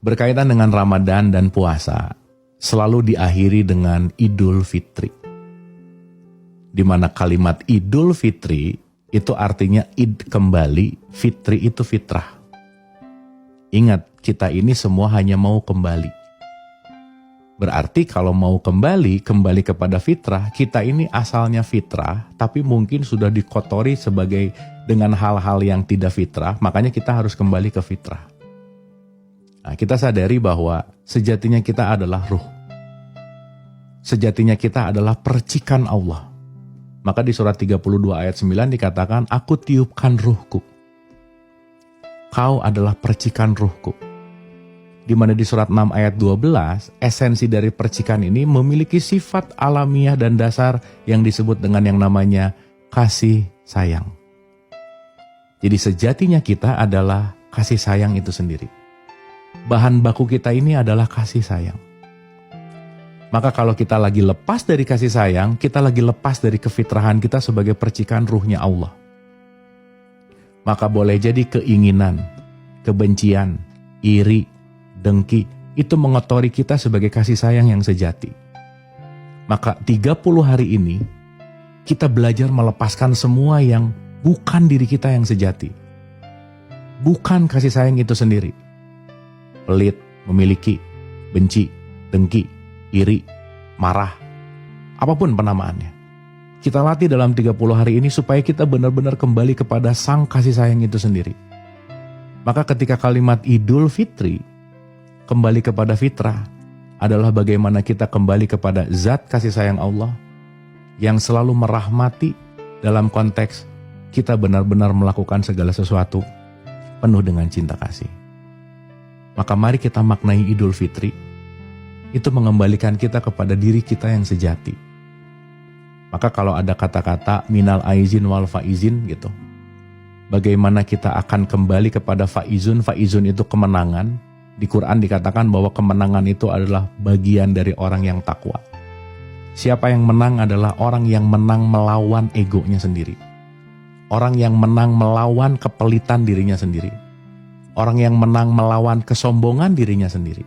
Berkaitan dengan Ramadan dan puasa, selalu diakhiri dengan Idul Fitri. Di mana kalimat Idul Fitri itu artinya id kembali, fitri itu fitrah. Ingat, kita ini semua hanya mau kembali. Berarti kalau mau kembali kepada fitrah, kita ini asalnya fitrah, tapi mungkin sudah dikotori dengan hal-hal yang tidak fitrah, makanya kita harus kembali ke fitrah. Nah, kita sadari bahwa sejatinya kita adalah ruh. Sejatinya kita adalah percikan Allah. Maka di surat 32 ayat 9 dikatakan, aku tiupkan ruhku. Kau adalah percikan ruhku. Di mana di surat 6 ayat 12, esensi dari percikan ini memiliki sifat alamiah dan dasar yang disebut dengan yang namanya kasih sayang. Jadi sejatinya kita adalah kasih sayang itu sendiri. Bahan baku kita ini adalah kasih sayang. Maka kalau kita lagi lepas dari kasih sayang, kita lagi lepas dari kefitrahan kita sebagai percikan ruhnya Allah. Maka boleh jadi keinginan, kebencian, iri, dengki, itu mengotori kita sebagai kasih sayang yang sejati. Maka 30 hari ini, kita belajar melepaskan semua yang bukan diri kita yang sejati. Bukan kasih sayang itu sendiri. Pelit, memiliki, benci, dengki, iri, marah, apapun penamaannya. Kita latih dalam 30 hari ini supaya kita benar-benar kembali kepada sang kasih sayang itu sendiri. Maka ketika kalimat Idul Fitri, kembali kepada fitrah, adalah bagaimana kita kembali kepada zat kasih sayang Allah yang selalu merahmati dalam konteks kita benar-benar melakukan segala sesuatu penuh dengan cinta kasih. Maka mari kita maknai Idul Fitri, itu mengembalikan kita kepada diri kita yang sejati. Maka kalau ada kata-kata minal aizin wal faizin gitu, bagaimana kita akan kembali kepada faizun itu kemenangan. Di Quran dikatakan bahwa kemenangan itu adalah bagian dari orang yang takwa. Siapa yang menang adalah orang yang menang melawan egonya sendiri. Orang yang menang melawan kepelitan dirinya sendiri. Orang yang menang melawan kesombongan dirinya sendiri.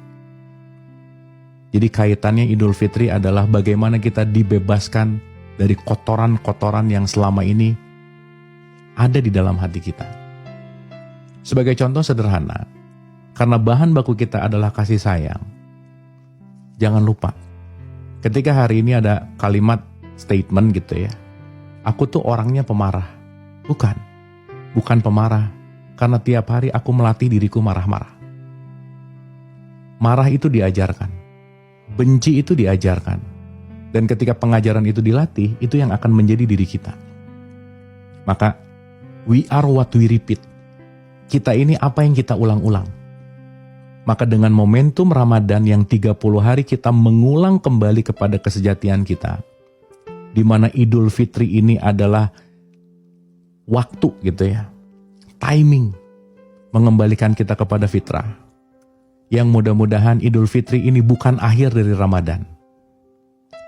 Jadi kaitannya Idul Fitri adalah bagaimana kita dibebaskan dari kotoran-kotoran yang selama ini ada di dalam hati kita. Sebagai contoh sederhana, karena bahan baku kita adalah kasih sayang, jangan lupa, ketika hari ini ada kalimat statement gitu ya, aku tuh orangnya pemarah. Bukan pemarah. Karena tiap hari aku melatih diriku marah-marah. Marah itu diajarkan. Benci itu diajarkan. Dan ketika pengajaran itu dilatih, itu yang akan menjadi diri kita. Maka, we are what we repeat. Kita ini apa yang kita ulang-ulang. Maka dengan momentum Ramadan yang 30 hari kita mengulang kembali kepada kesejatian kita. Di mana Idul Fitri ini adalah waktu gitu ya. Timing mengembalikan kita kepada fitrah. Yang mudah-mudahan Idul Fitri ini bukan akhir dari Ramadan,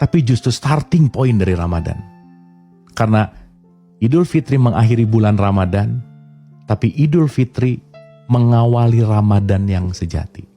tapi justru starting point dari Ramadan. Karena Idul Fitri mengakhiri bulan Ramadan, tapi Idul Fitri mengawali Ramadan yang sejati.